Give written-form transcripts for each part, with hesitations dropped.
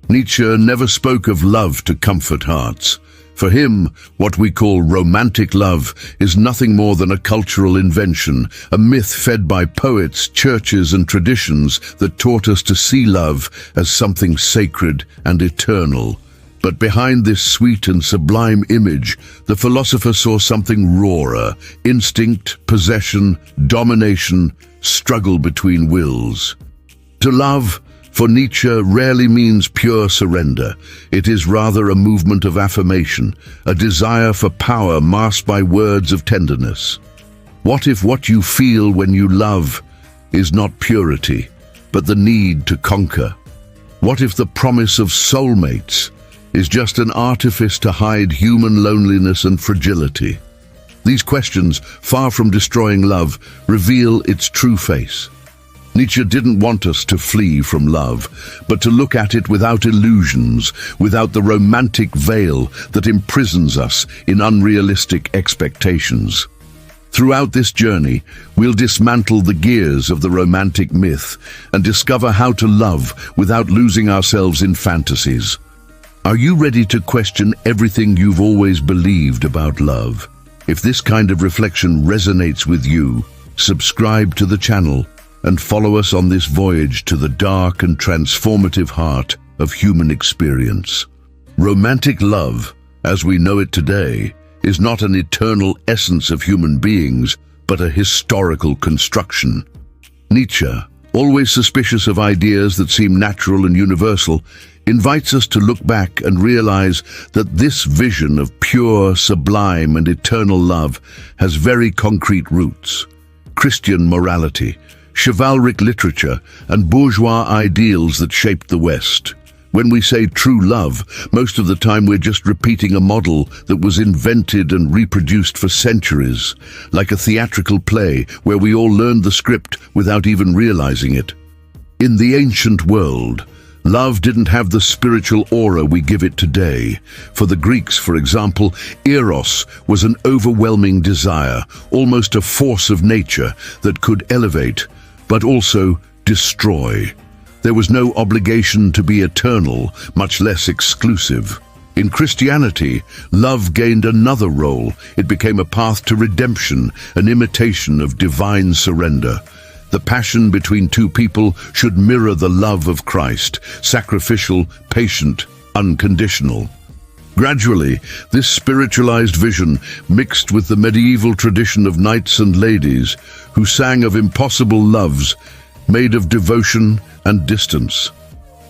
Nietzsche never spoke of love to comfort hearts. For him, what we call romantic love is nothing more than a cultural invention, a myth fed by poets, churches, and traditions that taught us to see love as something sacred and eternal. But behind this sweet and sublime image, the philosopher saw something rawer: instinct, possession, domination, struggle between wills. To love, for Nietzsche, rarely means pure surrender. It is rather a movement of affirmation, a desire for power masked by words of tenderness. What if what you feel when you love is not purity, but the need to conquer? What if the promise of soulmates is just an artifice to hide human loneliness and fragility? These questions, far from destroying love, reveal its true face. Nietzsche didn't want us to flee from love, but to look at it without illusions, without the romantic veil that imprisons us in unrealistic expectations. Throughout this journey, we'll dismantle the gears of the romantic myth and discover how to love without losing ourselves in fantasies. Are you ready to question everything you've always believed about love? If this kind of reflection resonates with you, subscribe to the channel and follow us on this voyage to the dark and transformative heart of human experience. Romantic love, as we know it today, is not an eternal essence of human beings, but a historical construction. Nietzsche, always suspicious of ideas that seem natural and universal, invites us to look back and realize that this vision of pure, sublime, and eternal love has very concrete roots: Christian morality, chivalric literature, and bourgeois ideals that shaped the West. When we say true love, most of the time we're just repeating a model that was invented and reproduced for centuries, like a theatrical play where we all learned the script without even realizing it. In the ancient world, love didn't have the spiritual aura we give it today. For the Greeks, for example, eros was an overwhelming desire, almost a force of nature that could elevate, but also destroy. There was no obligation to be eternal, much less exclusive. In Christianity, love gained another role. It became a path to redemption, an imitation of divine surrender. The passion between two people should mirror the love of Christ, sacrificial, patient, unconditional. Gradually, this spiritualized vision mixed with the medieval tradition of knights and ladies who sang of impossible loves made of devotion and distance.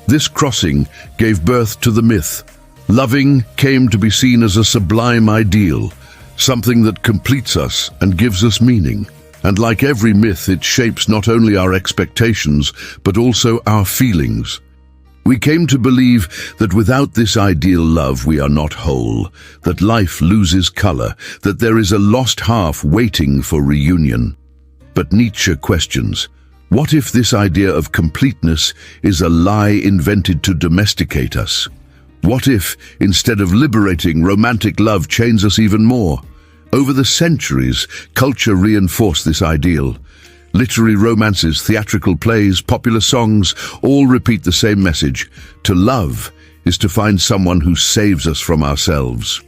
This crossing gave birth to the myth. Loving came to be seen as a sublime ideal, something that completes us and gives us meaning. And like every myth, it shapes not only our expectations, but also our feelings. We came to believe that without this ideal love we are not whole, that life loses color, that there is a lost half waiting for reunion. But Nietzsche questions, what if this idea of completeness is a lie invented to domesticate us? What if, instead of liberating, romantic love chains us even more? Over the centuries, culture reinforced this ideal. Literary romances, theatrical plays, popular songs all repeat the same message. To love is to find someone who saves us from ourselves.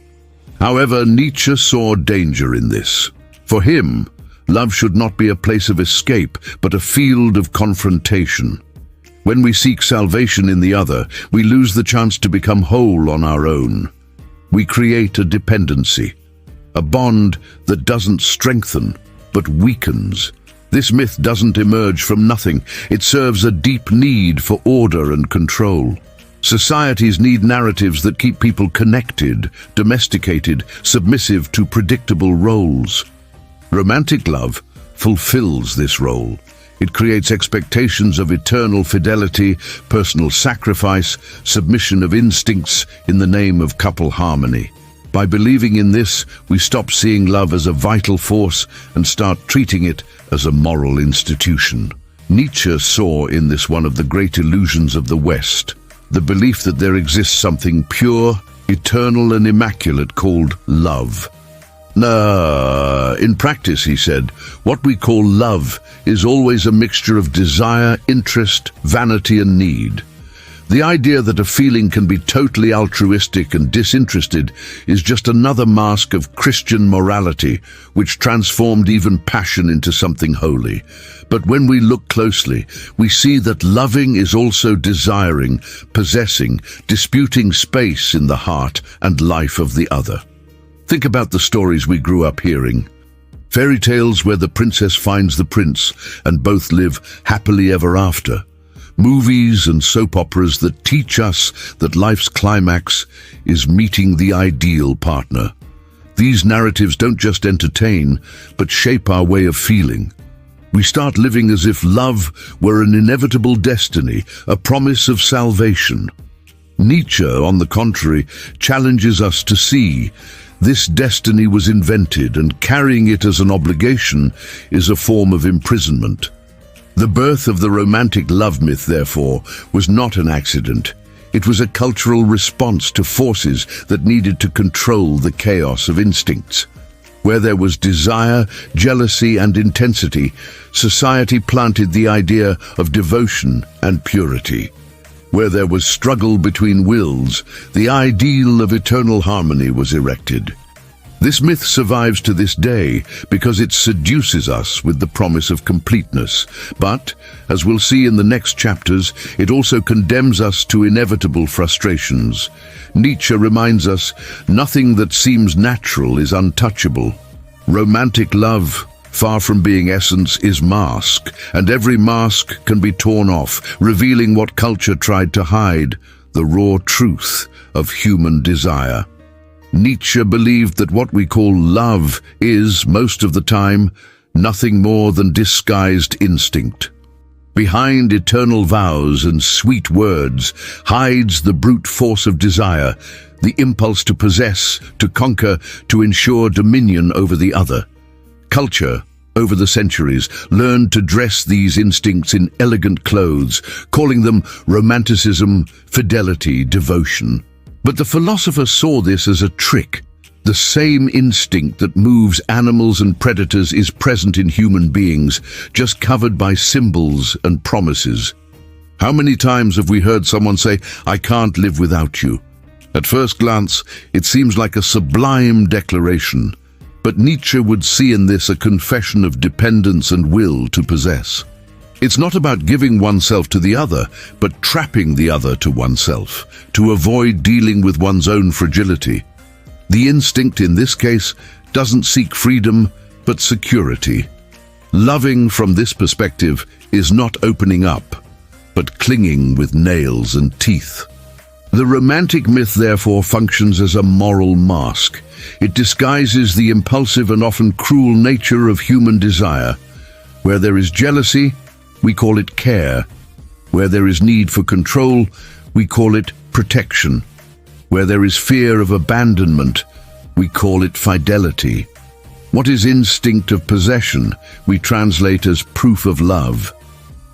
However, Nietzsche saw danger in this. For him, love should not be a place of escape, but a field of confrontation. When we seek salvation in the other, we lose the chance to become whole on our own. We create a dependency, a bond that doesn't strengthen, but weakens. This myth doesn't emerge from nothing. It serves a deep need for order and control. Societies need narratives that keep people connected, domesticated, submissive to predictable roles. Romantic love fulfills this role. It creates expectations of eternal fidelity, personal sacrifice, submission of instincts in the name of couple harmony. By believing in this, we stop seeing love as a vital force and start treating it as a moral institution. Nietzsche saw in this one of the great illusions of the West, the belief that there exists something pure, eternal and immaculate called love. In practice, he said, what we call love is always a mixture of desire, interest, vanity and need. The idea that a feeling can be totally altruistic and disinterested is just another mask of Christian morality, which transformed even passion into something holy. But when we look closely, we see that loving is also desiring, possessing, disputing space in the heart and life of the other. Think about the stories we grew up hearing. Fairy tales where the princess finds the prince and both live happily ever after. Movies and soap operas that teach us that life's climax is meeting the ideal partner. These narratives don't just entertain, but shape our way of feeling. We start living as if love were an inevitable destiny, a promise of salvation. Nietzsche, on the contrary, challenges us to see this destiny was invented, and carrying it as an obligation is a form of imprisonment. The birth of the romantic love myth, therefore, was not an accident. It was a cultural response to forces that needed to control the chaos of instincts. Where there was desire, jealousy, and intensity, society planted the idea of devotion and purity. Where there was struggle between wills, the ideal of eternal harmony was erected. This myth survives to this day because it seduces us with the promise of completeness. But, as we'll see in the next chapters, it also condemns us to inevitable frustrations. Nietzsche reminds us, nothing that seems natural is untouchable. Romantic love, far from being essence, is mask, and every mask can be torn off, revealing what culture tried to hide, the raw truth of human desire. Nietzsche believed that what we call love is, most of the time, nothing more than disguised instinct. Behind eternal vows and sweet words hides the brute force of desire, the impulse to possess, to conquer, to ensure dominion over the other. Culture, over the centuries, learned to dress these instincts in elegant clothes, calling them romanticism, fidelity, devotion. But the philosopher saw this as a trick. The same instinct that moves animals and predators is present in human beings, just covered by symbols and promises. How many times have we heard someone say, "I can't live without you"? At first glance, it seems like a sublime declaration, but Nietzsche would see in this a confession of dependence and will to possess. It's not about giving oneself to the other, but trapping the other to oneself, to avoid dealing with one's own fragility. The instinct in this case doesn't seek freedom, but security. Loving from this perspective is not opening up, but clinging with nails and teeth. The romantic myth therefore functions as a moral mask. It disguises the impulsive and often cruel nature of human desire. Where there is jealousy, we call it care. Where there is need for control, we call it protection. Where there is fear of abandonment, we call it fidelity. What is instinct of possession, we translate as proof of love.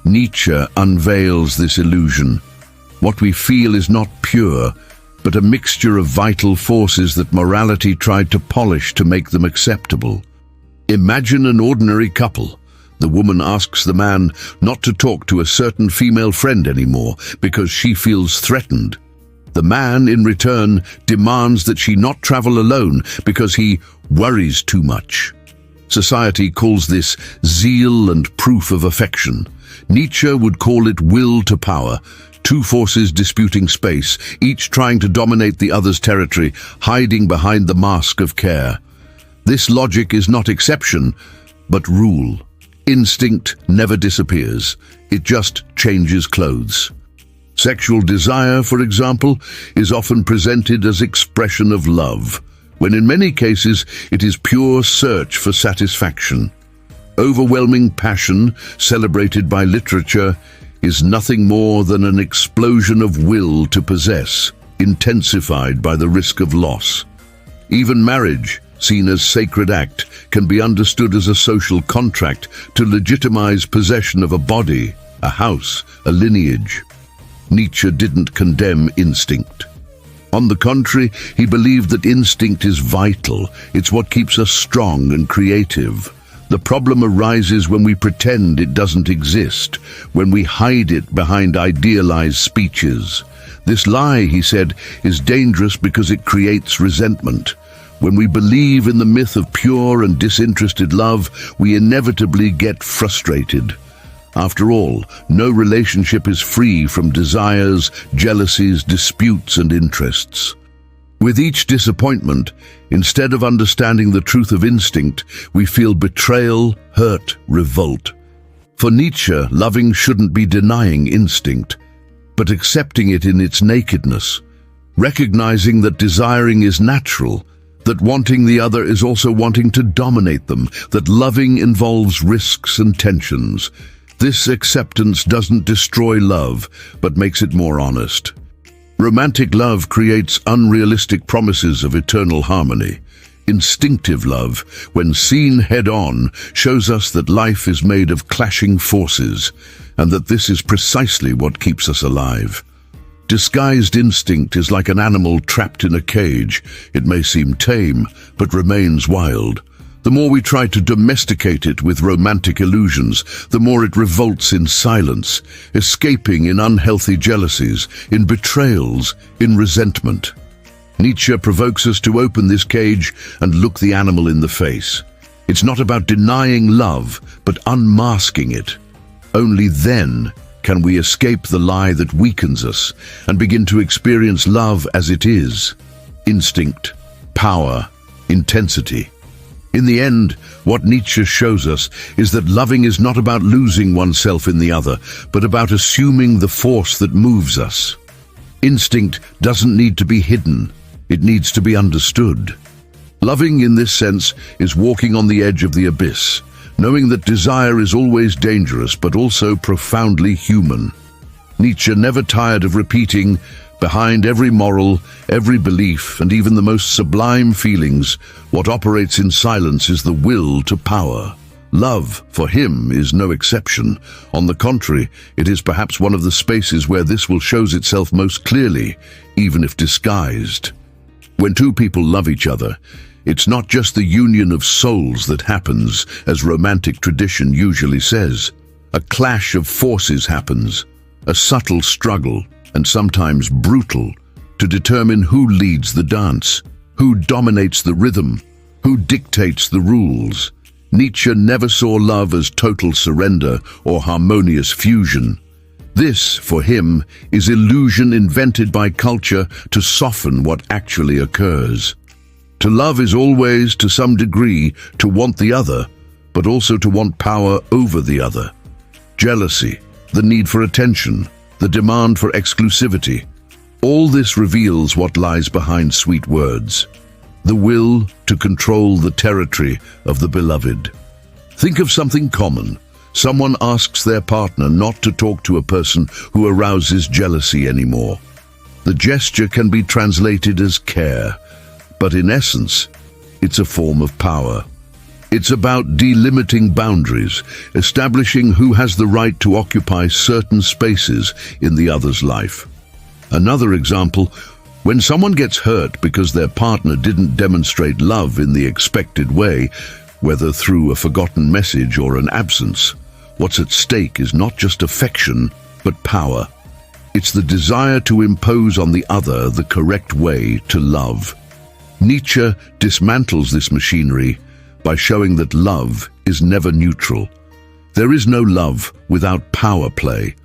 Nietzsche unveils this illusion. What we feel is not pure, but a mixture of vital forces that morality tried to polish to make them acceptable. Imagine an ordinary couple. The woman asks the man not to talk to a certain female friend anymore because she feels threatened. The man, in return, demands that she not travel alone because he worries too much. Society calls this zeal and proof of affection. Nietzsche would call it will to power, two forces disputing space, each trying to dominate the other's territory, hiding behind the mask of care. This logic is not exception, but rule. Instinct never disappears, it just changes clothes. Sexual desire, for example, is often presented as expression of love, when in many cases it is pure search for satisfaction. Overwhelming passion, celebrated by literature, is nothing more than an explosion of will to possess, intensified by the risk of loss. Even marriage, seen as sacred act, can be understood as a social contract to legitimize possession of a body, a house, a lineage. Nietzsche didn't condemn instinct. On the contrary, he believed that instinct is vital. It's what keeps us strong and creative. The problem arises when we pretend it doesn't exist, when we hide it behind idealized speeches. This lie, he said, is dangerous because it creates resentment. When we believe in the myth of pure and disinterested love, we inevitably get frustrated. After all, no relationship is free from desires, jealousies, disputes, and interests. With each disappointment, instead of understanding the truth of instinct, we feel betrayal, hurt, revolt. For Nietzsche, loving shouldn't be denying instinct, but accepting it in its nakedness, recognizing that desiring is natural, that wanting the other is also wanting to dominate them, that loving involves risks and tensions. This acceptance doesn't destroy love, but makes it more honest. Romantic love creates unrealistic promises of eternal harmony. Instinctive love, when seen head-on, shows us that life is made of clashing forces, and that this is precisely what keeps us alive. Disguised instinct is like an animal trapped in a cage. It may seem tame, but remains wild. The more we try to domesticate it with romantic illusions, the more it revolts in silence, escaping in unhealthy jealousies, in betrayals, in resentment. Nietzsche provokes us to open this cage and look the animal in the face. It's not about denying love, but unmasking it. Only then can we escape the lie that weakens us and begin to experience love as it is: instinct, power, intensity. In the end, what Nietzsche shows us is that loving is not about losing oneself in the other, but about assuming the force that moves us. Instinct doesn't need to be hidden, it needs to be understood. Loving in this sense is walking on the edge of the abyss, knowing that desire is always dangerous but also profoundly human. Nietzsche never tired of repeating, behind every moral, every belief, and even the most sublime feelings, what operates in silence is the will to power. Love, for him, is no exception. On the contrary, it is perhaps one of the spaces where this will show itself most clearly, even if disguised. When two people love each other, it's not just the union of souls that happens, as romantic tradition usually says. A clash of forces happens, a subtle struggle, and sometimes brutal, to determine who leads the dance, who dominates the rhythm, who dictates the rules. Nietzsche never saw love as total surrender or harmonious fusion. This, for him, is illusion invented by culture to soften what actually occurs. To love is always, to some degree, to want the other, but also to want power over the other. Jealousy, the need for attention, the demand for exclusivity. All this reveals what lies behind sweet words: the will to control the territory of the beloved. Think of something common. Someone asks their partner not to talk to a person who arouses jealousy anymore. The gesture can be translated as care, but in essence, it's a form of power. It's about delimiting boundaries, establishing who has the right to occupy certain spaces in the other's life. Another example, when someone gets hurt because their partner didn't demonstrate love in the expected way, whether through a forgotten message or an absence, what's at stake is not just affection, but power. It's the desire to impose on the other the correct way to love. Nietzsche dismantles this machinery by showing that love is never neutral. There is no love without power play.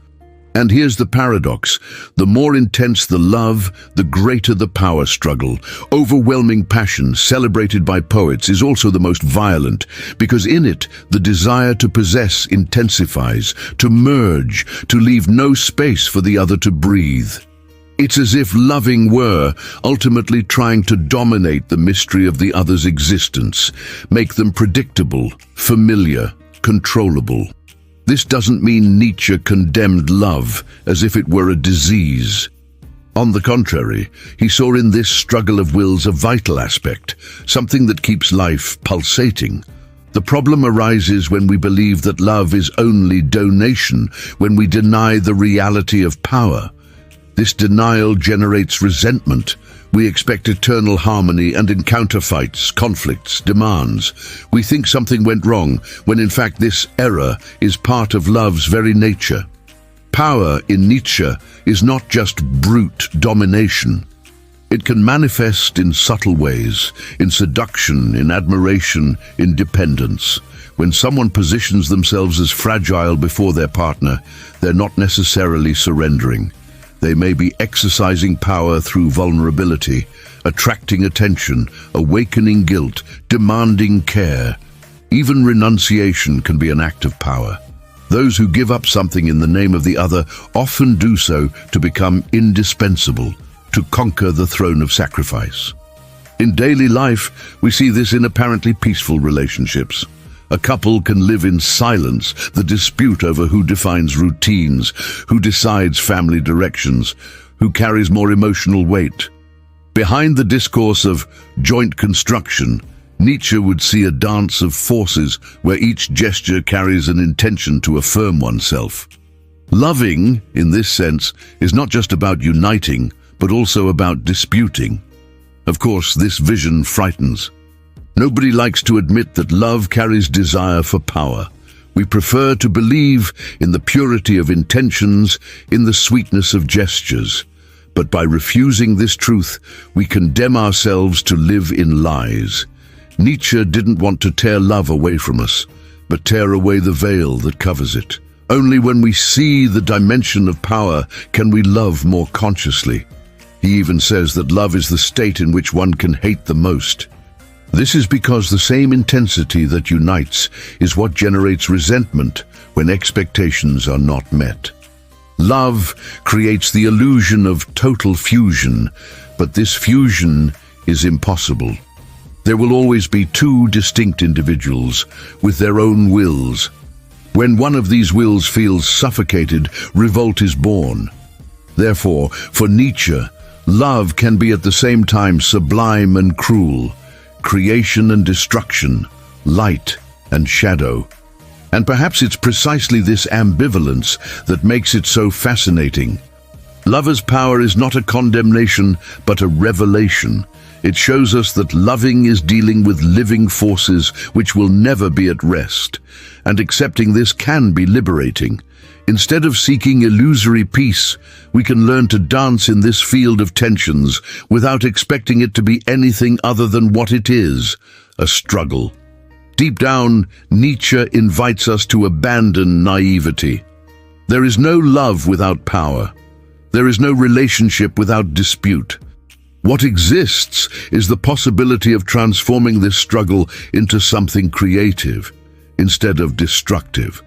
And here's the paradox: the more intense the love, the greater the power struggle. Overwhelming passion, celebrated by poets, is also the most violent, because in it, the desire to possess intensifies, to merge, to leave no space for the other to breathe. It's as if loving were ultimately trying to dominate the mystery of the other's existence, make them predictable, familiar, controllable. This doesn't mean Nietzsche condemned love as if it were a disease. On the contrary, he saw in this struggle of wills a vital aspect, something that keeps life pulsating. The problem arises when we believe that love is only donation, when we deny the reality of power. This denial generates resentment. We expect eternal harmony and encounter fights, conflicts, demands. We think something went wrong, when in fact this error is part of love's very nature. Power in Nietzsche is not just brute domination. It can manifest in subtle ways, in seduction, in admiration, in dependence. When someone positions themselves as fragile before their partner, they're not necessarily surrendering. They may be exercising power through vulnerability, attracting attention, awakening guilt, demanding care. Even renunciation can be an act of power. Those who give up something in the name of the other often do so to become indispensable, to conquer the throne of sacrifice. In daily life, we see this in apparently peaceful relationships. A couple can live in silence, the dispute over who defines routines, who decides family directions, who carries more emotional weight. Behind the discourse of joint construction, Nietzsche would see a dance of forces where each gesture carries an intention to affirm oneself. Loving, in this sense, is not just about uniting, but also about disputing. Of course, this vision frightens. Nobody likes to admit that love carries desire for power. We prefer to believe in the purity of intentions, in the sweetness of gestures. But by refusing this truth, we condemn ourselves to live in lies. Nietzsche didn't want to tear love away from us, but tear away the veil that covers it. Only when we see the dimension of power can we love more consciously. He even says that love is the state in which one can hate the most. This is because the same intensity that unites is what generates resentment when expectations are not met. Love creates the illusion of total fusion, but this fusion is impossible. There will always be two distinct individuals with their own wills. When one of these wills feels suffocated, revolt is born. Therefore, for Nietzsche, love can be at the same time sublime and cruel, creation and destruction, light and shadow. And perhaps it's precisely this ambivalence that makes it so fascinating. Love's power is not a condemnation, but a revelation. It shows us that loving is dealing with living forces which will never be at rest, and accepting this can be liberating. Instead of seeking illusory peace, we can learn to dance in this field of tensions without expecting it to be anything other than what it is, a struggle. Deep down, Nietzsche invites us to abandon naivety. There is no love without power. There is no relationship without dispute. What exists is the possibility of transforming this struggle into something creative, instead of destructive.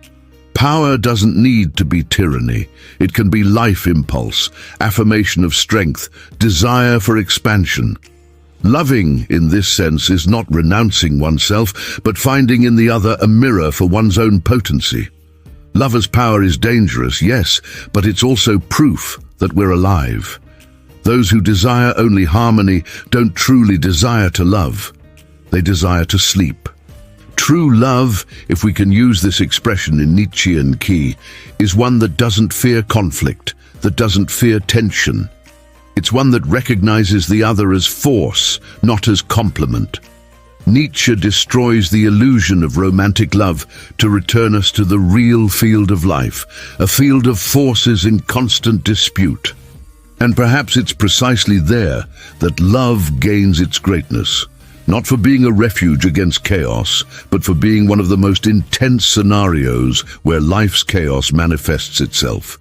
Power doesn't need to be tyranny. It can be life impulse, affirmation of strength, desire for expansion. Loving, in this sense, is not renouncing oneself, but finding in the other a mirror for one's own potency. Lover's power is dangerous, yes, but it's also proof that we're alive. Those who desire only harmony don't truly desire to love. They desire to sleep. True love, if we can use this expression in Nietzschean key, is one that doesn't fear conflict, that doesn't fear tension. It's one that recognizes the other as force, not as complement. Nietzsche destroys the illusion of romantic love to return us to the real field of life, a field of forces in constant dispute. And perhaps it's precisely there that love gains its greatness, not for being a refuge against chaos, but for being one of the most intense scenarios where life's chaos manifests itself.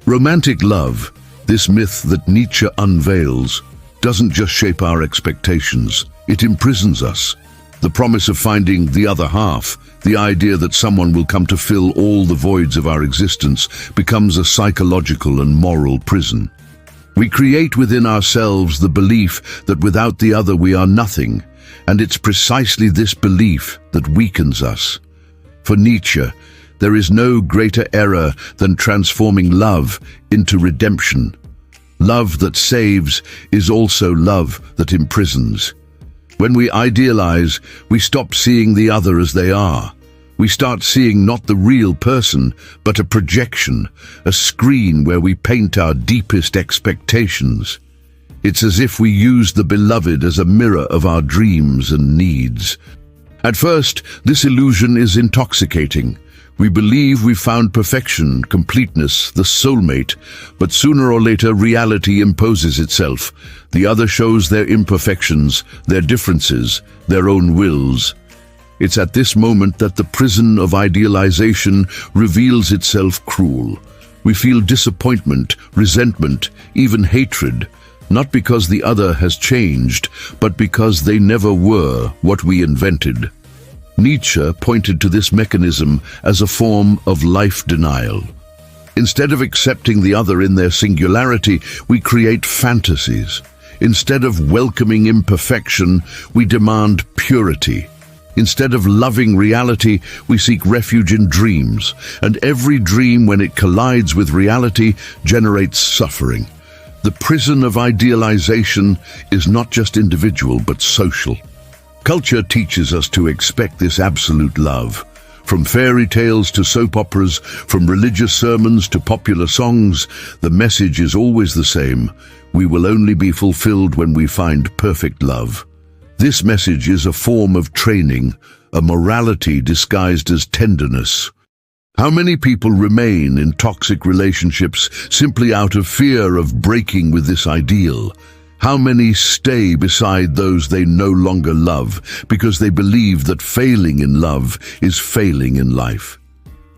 Romantic love, this myth that Nietzsche unveils, doesn't just shape our expectations, it imprisons us. The promise of finding the other half, the idea that someone will come to fill all the voids of our existence, becomes a psychological and moral prison. We create within ourselves the belief that without the other we are nothing, and it's precisely this belief that weakens us. For Nietzsche, there is no greater error than transforming love into redemption. Love that saves is also love that imprisons. When we idealize, we stop seeing the other as they are. We start seeing not the real person, but a projection, a screen where we paint our deepest expectations. It's as if we use the beloved as a mirror of our dreams and needs. At first, this illusion is intoxicating. We believe we've found perfection, completeness, the soulmate, but sooner or later reality imposes itself. The other shows their imperfections, their differences, their own wills. It's at this moment that the prison of idealization reveals itself cruel. We feel disappointment, resentment, even hatred, not because the other has changed, but because they never were what we invented. Nietzsche pointed to this mechanism as a form of life denial. Instead of accepting the other in their singularity, we create fantasies. Instead of welcoming imperfection, we demand purity. Instead of loving reality, we seek refuge in dreams, and every dream, when it collides with reality, generates suffering. The prison of idealization is not just individual, but social. Culture teaches us to expect this absolute love. From fairy tales to soap operas, from religious sermons to popular songs, the message is always the same. We will only be fulfilled when we find perfect love. This message is a form of training, a morality disguised as tenderness. How many people remain in toxic relationships simply out of fear of breaking with this ideal? How many stay beside those they no longer love because they believe that failing in love is failing in life?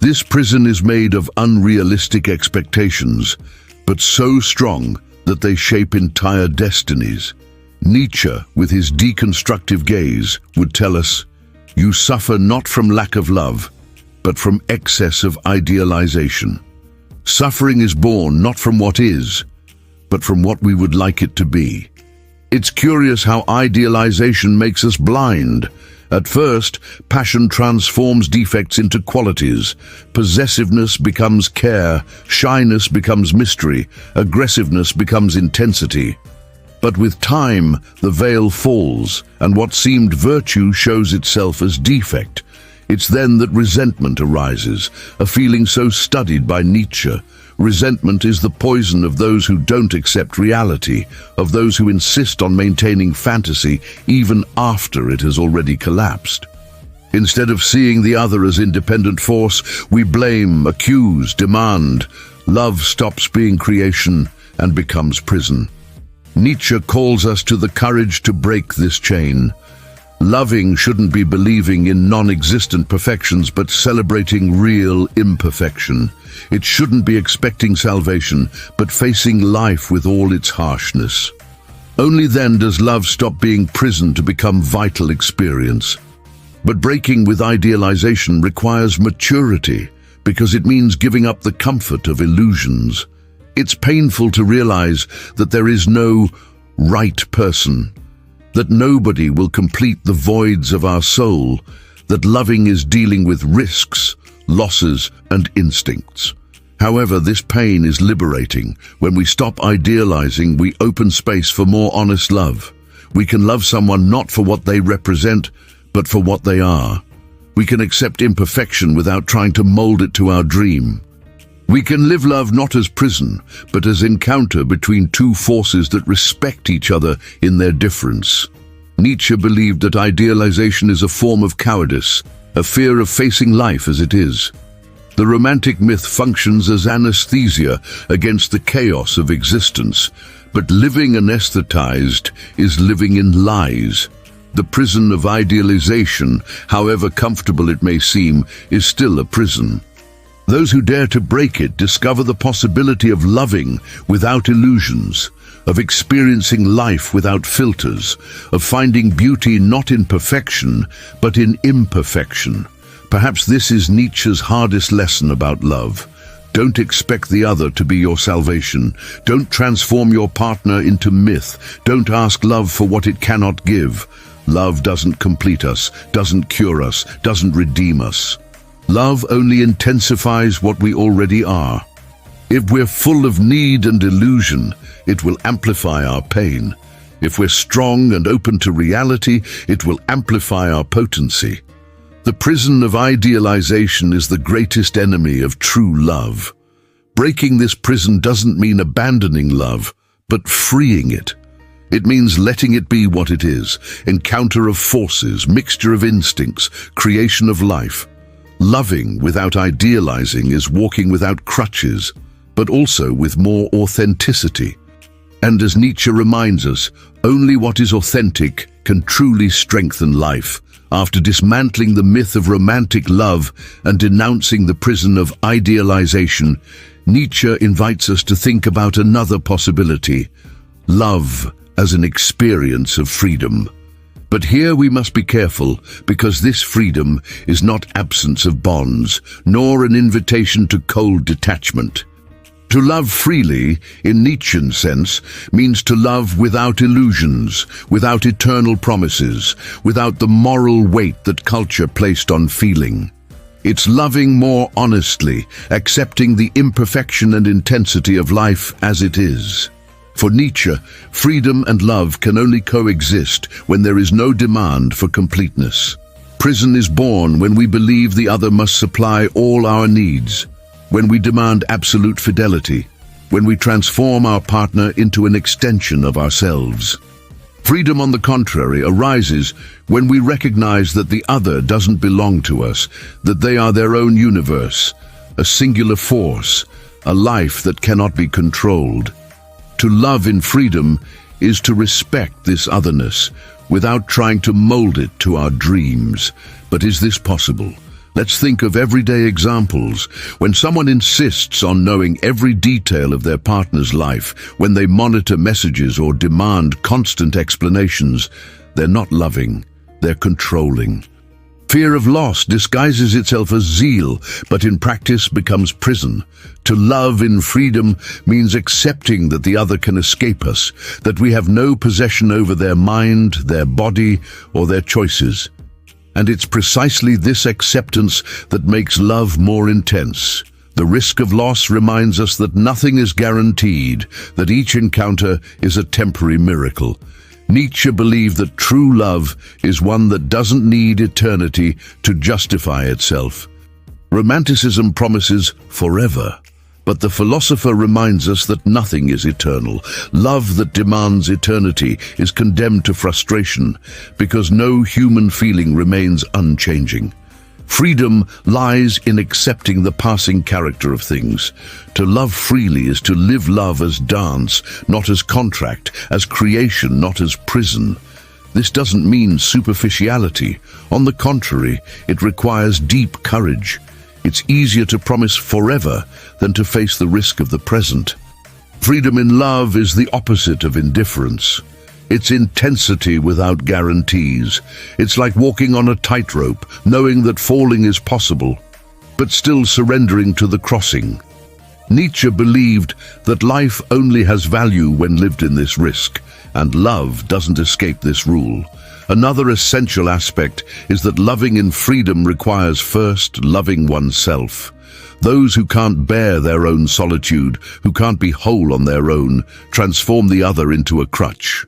This prison is made of unrealistic expectations, but so strong that they shape entire destinies. Nietzsche, with his deconstructive gaze, would tell us, "You suffer not from lack of love, but from excess of idealization." Suffering is born not from what is, but from what we would like it to be. It's curious how idealization makes us blind. At first, passion transforms defects into qualities. Possessiveness becomes care, shyness becomes mystery, aggressiveness becomes intensity. But with time, the veil falls, and what seemed virtue shows itself as defect. It's then that resentment arises, a feeling so studied by Nietzsche. Resentment is the poison of those who don't accept reality, of those who insist on maintaining fantasy even after it has already collapsed. Instead of seeing the other as independent force, we blame, accuse, demand. Love stops being creation and becomes prison. Nietzsche calls us to the courage to break this chain. Loving shouldn't be believing in non-existent perfections, but celebrating real imperfection. It shouldn't be expecting salvation, but facing life with all its harshness. Only then does love stop being prison to become vital experience. But breaking with idealization requires maturity, because it means giving up the comfort of illusions. It's painful to realize that there is no right person, that nobody will complete the voids of our soul, that loving is dealing with risks, losses, and instincts. However, this pain is liberating. When we stop idealizing, we open space for more honest love. We can love someone not for what they represent, but for what they are. We can accept imperfection without trying to mold it to our dream. We can live love not as prison, but as encounter between two forces that respect each other in their difference. Nietzsche believed that idealization is a form of cowardice, a fear of facing life as it is. The romantic myth functions as anesthesia against the chaos of existence, but living anesthetized is living in lies. The prison of idealization, however comfortable it may seem, is still a prison. Those who dare to break it discover the possibility of loving without illusions, of experiencing life without filters, of finding beauty not in perfection, but in imperfection. Perhaps this is Nietzsche's hardest lesson about love. Don't expect the other to be your salvation. Don't transform your partner into myth. Don't ask love for what it cannot give. Love doesn't complete us, doesn't cure us, doesn't redeem us. Love only intensifies what we already are. If we're full of need and illusion, it will amplify our pain. If we're strong and open to reality, it will amplify our potency. The prison of idealization is the greatest enemy of true love. Breaking this prison doesn't mean abandoning love, but freeing it. It means letting it be what it is, encounter of forces, mixture of instincts, creation of life. Loving without idealizing is walking without crutches, but also with more authenticity. And as Nietzsche reminds us, only what is authentic can truly strengthen life. After dismantling the myth of romantic love and denouncing the prison of idealization, Nietzsche invites us to think about another possibility: love as an experience of freedom. But here we must be careful, because this freedom is not absence of bonds, nor an invitation to cold detachment. To love freely, in Nietzschean sense, means to love without illusions, without eternal promises, without the moral weight that culture placed on feeling. It's loving more honestly, accepting the imperfection and intensity of life as it is. For Nietzsche, freedom and love can only coexist when there is no demand for completeness. Prison is born when we believe the other must supply all our needs, when we demand absolute fidelity, when we transform our partner into an extension of ourselves. Freedom, on the contrary, arises when we recognize that the other doesn't belong to us, that they are their own universe, a singular force, a life that cannot be controlled. To love in freedom is to respect this otherness without trying to mold it to our dreams. But is this possible? Let's think of everyday examples. When someone insists on knowing every detail of their partner's life, when they monitor messages or demand constant explanations, they're not loving, they're controlling. Fear of loss disguises itself as zeal, but in practice becomes prison. To love in freedom means accepting that the other can escape us, that we have no possession over their mind, their body, or their choices. And it's precisely this acceptance that makes love more intense. The risk of loss reminds us that nothing is guaranteed, that each encounter is a temporary miracle. Nietzsche believed that true love is one that doesn't need eternity to justify itself. Romanticism promises forever, but the philosopher reminds us that nothing is eternal. Love that demands eternity is condemned to frustration, because no human feeling remains unchanging. Freedom lies in accepting the passing character of things. To love freely is to live love as dance, not as contract, as creation, not as prison. This doesn't mean superficiality. On the contrary, it requires deep courage. It's easier to promise forever than to face the risk of the present. Freedom in love is the opposite of indifference. It's intensity without guarantees. It's like walking on a tightrope, knowing that falling is possible, but still surrendering to the crossing. Nietzsche believed that life only has value when lived in this risk, and love doesn't escape this rule. Another essential aspect is that loving in freedom requires first loving oneself. Those who can't bear their own solitude, who can't be whole on their own, transform the other into a crutch.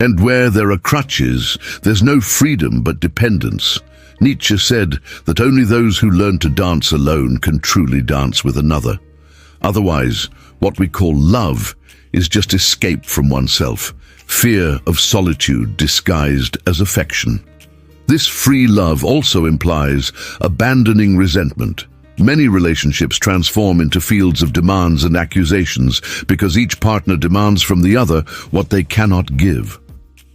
And where there are crutches, there's no freedom but dependence. Nietzsche said that only those who learn to dance alone can truly dance with another. Otherwise, what we call love is just escape from oneself, fear of solitude disguised as affection. This free love also implies abandoning resentment. Many relationships transform into fields of demands and accusations because each partner demands from the other what they cannot give.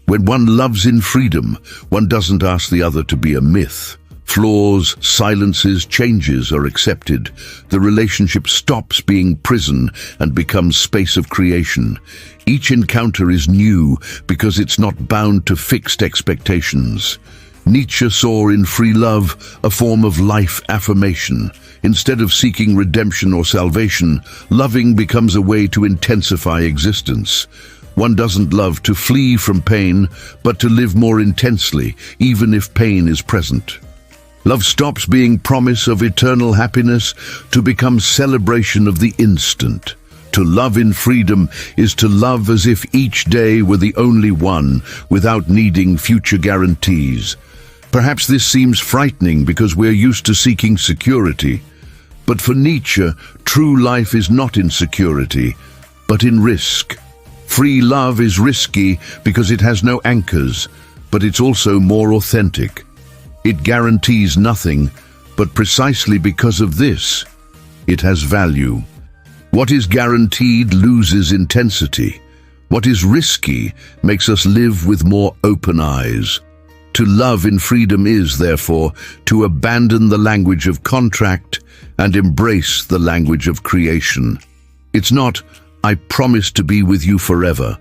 When one loves in freedom, one doesn't ask the other to be a myth. Flaws, silences, changes are accepted. The relationship stops being prison and becomes space of creation. Each encounter is new because it's not bound to fixed expectations. Nietzsche saw in free love a form of life affirmation. Instead of seeking redemption or salvation, loving becomes a way to intensify existence. One doesn't love to flee from pain, but to live more intensely, even if pain is present. Love stops being promise of eternal happiness to become celebration of the instant. To love in freedom is to love as if each day were the only one, without needing future guarantees. Perhaps this seems frightening because we're used to seeking security. But for Nietzsche, true life is not in security, but in risk. Free love is risky because it has no anchors, but it's also more authentic. It guarantees nothing, But precisely because of this, it has value. What is guaranteed loses intensity. What is risky makes us live with more open eyes. To love in freedom is, therefore, to abandon the language of contract and embrace the language of creation. It's not, "I promise to be with you forever,"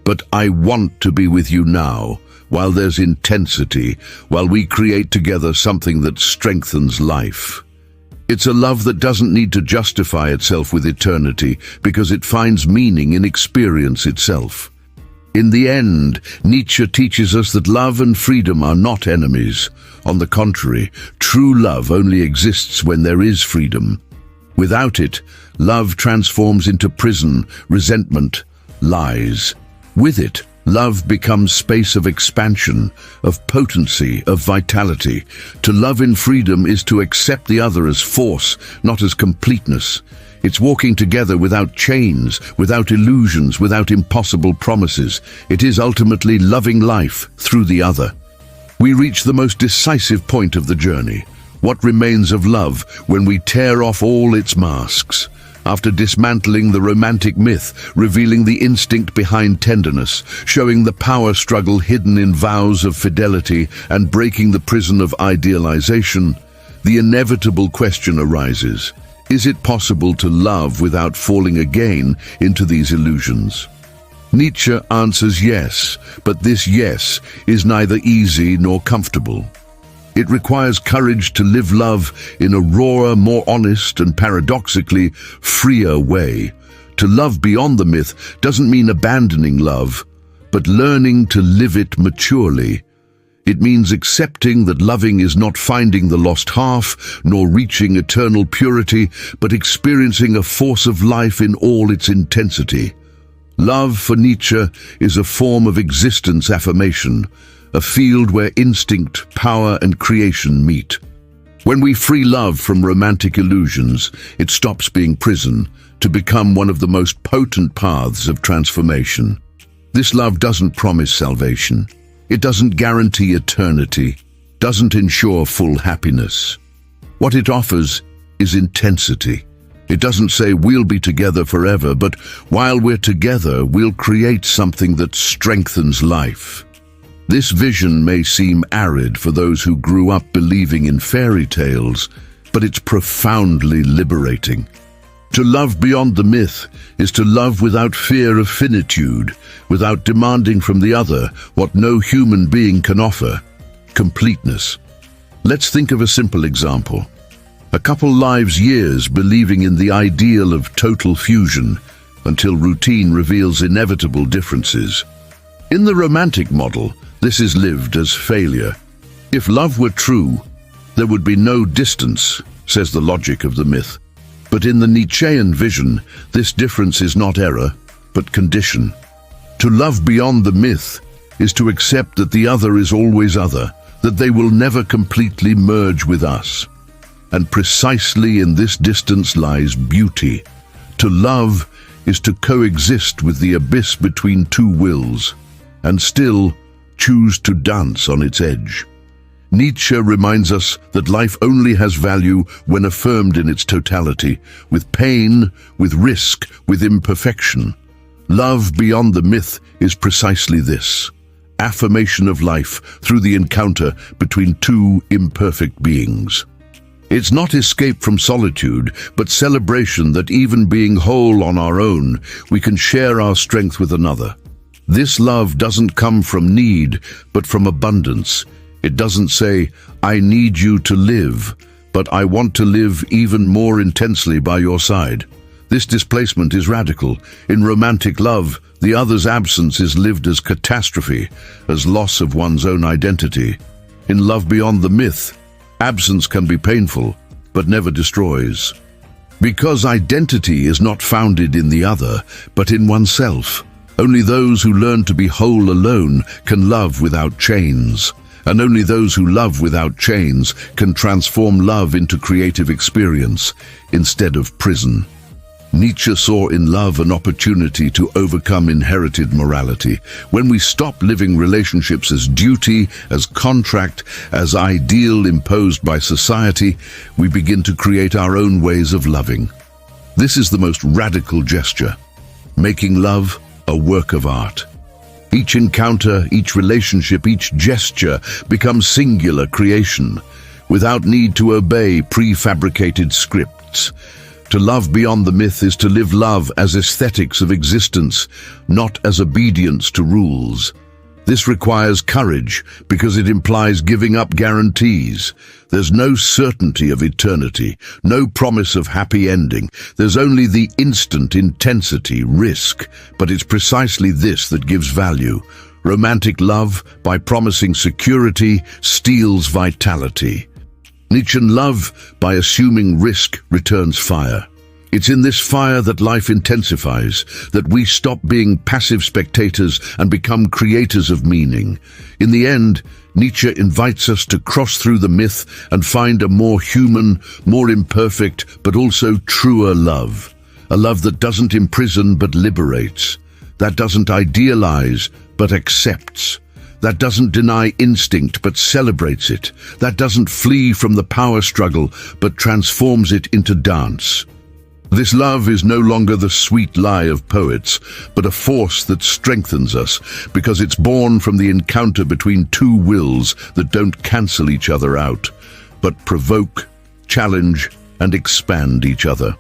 but "I want to be with you now," while there's intensity, while we create together something that strengthens life. It's a love that doesn't need to justify itself with eternity because it finds meaning in experience itself. In the end, Nietzsche teaches us that love and freedom are not enemies. On the contrary, true love only exists when there is freedom. Without it, love transforms into prison, resentment, lies. With it, love becomes space of expansion, of potency, of vitality. To love in freedom is to accept the other as force, not as completeness. It's walking together without chains, without illusions, without impossible promises. It is ultimately loving life through the other. We reach the most decisive point of the journey. What remains of love when we tear off all its masks? After dismantling the romantic myth, revealing the instinct behind tenderness, showing the power struggle hidden in vows of fidelity, and breaking the prison of idealization, the inevitable question arises: is it possible to love without falling again into these illusions? Nietzsche answers yes, but this yes is neither easy nor comfortable. It requires courage to live love in a rawer, more honest and paradoxically freer way. To love beyond the myth doesn't mean abandoning love, but learning to live it maturely. It means accepting that loving is not finding the lost half, nor reaching eternal purity, but experiencing a force of life in all its intensity. Love, for Nietzsche, is a form of existence affirmation, a field where instinct, power, and creation meet. When we free love from romantic illusions, it stops being prison to become one of the most potent paths of transformation. This love doesn't promise salvation. It doesn't guarantee eternity, doesn't ensure full happiness. What it offers is intensity. It doesn't say we'll be together forever, but while we're together, we'll create something that strengthens life. This vision may seem arid for those who grew up believing in fairy tales, but it's profoundly liberating. To love beyond the myth is to love without fear of finitude, without demanding from the other what no human being can offer: completeness. Let's think of a simple example. A couple lives years believing in the ideal of total fusion until routine reveals inevitable differences. In the romantic model, this is lived as failure. If love were true, there would be no distance, says the logic of the myth. But in the Nietzschean vision, this difference is not error, but condition. To love beyond the myth is to accept that the other is always other, that they will never completely merge with us. And precisely in this distance lies beauty. To love is to coexist with the abyss between two wills, and still choose to dance on its edge. Nietzsche reminds us that life only has value when affirmed in its totality, with pain, with risk, with imperfection. Love beyond the myth is precisely this: affirmation of life through the encounter between two imperfect beings. It's not escape from solitude, but celebration that even being whole on our own, we can share our strength with another. This love doesn't come from need, but from abundance. It doesn't say, "I need you to live," but "I want to live even more intensely by your side." This displacement is radical. In romantic love, the other's absence is lived as catastrophe, as loss of one's own identity. In love beyond the myth, absence can be painful, but never destroys. Because identity is not founded in the other, but in oneself. Only those who learn to be whole alone can love without chains. And only those who love without chains can transform love into creative experience instead of prison. Nietzsche saw in love an opportunity to overcome inherited morality. When we stop living relationships as duty, as contract, as ideal imposed by society, we begin to create our own ways of loving. This is the most radical gesture, making love a work of art. Each encounter, each relationship, each gesture becomes singular creation, without need to obey prefabricated scripts. To love beyond the myth is to live love as aesthetics of existence, not as obedience to rules. This requires courage because it implies giving up guarantees. There's no certainty of eternity, no promise of happy ending. There's only the instant intensity, risk, but it's precisely this that gives value. Romantic love, by promising security, steals vitality. Nietzschean love, by assuming risk, returns fire. It's in this fire that life intensifies, that we stop being passive spectators and become creators of meaning. In the end, Nietzsche invites us to cross through the myth and find a more human, more imperfect, but also truer love. A love that doesn't imprison but liberates, that doesn't idealize but accepts, that doesn't deny instinct but celebrates it, that doesn't flee from the power struggle but transforms it into dance. This love is no longer the sweet lie of poets, but a force that strengthens us because it's born from the encounter between two wills that don't cancel each other out, but provoke, challenge, and expand each other.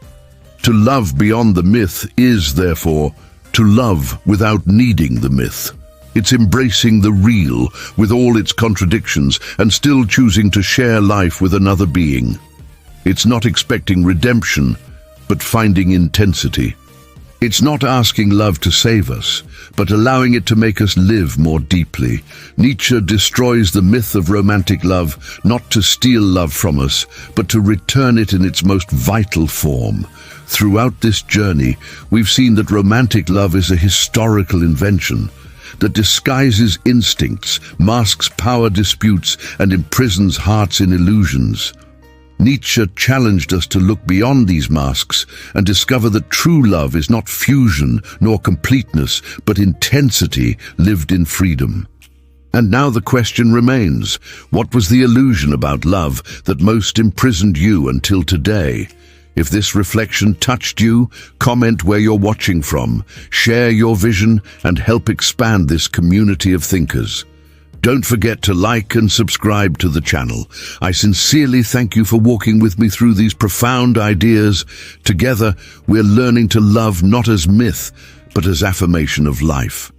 To love beyond the myth is, therefore, to love without needing the myth. It's embracing the real with all its contradictions and still choosing to share life with another being. It's not expecting redemption, but finding intensity. It's not asking love to save us, but allowing it to make us live more deeply. Nietzsche destroys the myth of romantic love, not to steal love from us, but to return it in its most vital form. Throughout this journey, we've seen that romantic love is a historical invention that disguises instincts, masks power disputes, and imprisons hearts in illusions. Nietzsche challenged us to look beyond these masks and discover that true love is not fusion nor completeness, but intensity lived in freedom. And now the question remains, what was the illusion about love that most imprisoned you until today? If this reflection touched you, comment where you're watching from, share your vision, and help expand this community of thinkers. Don't forget to like and subscribe to the channel. I sincerely thank you for walking with me through these profound ideas. Together, we're learning to love not as myth, but as affirmation of life.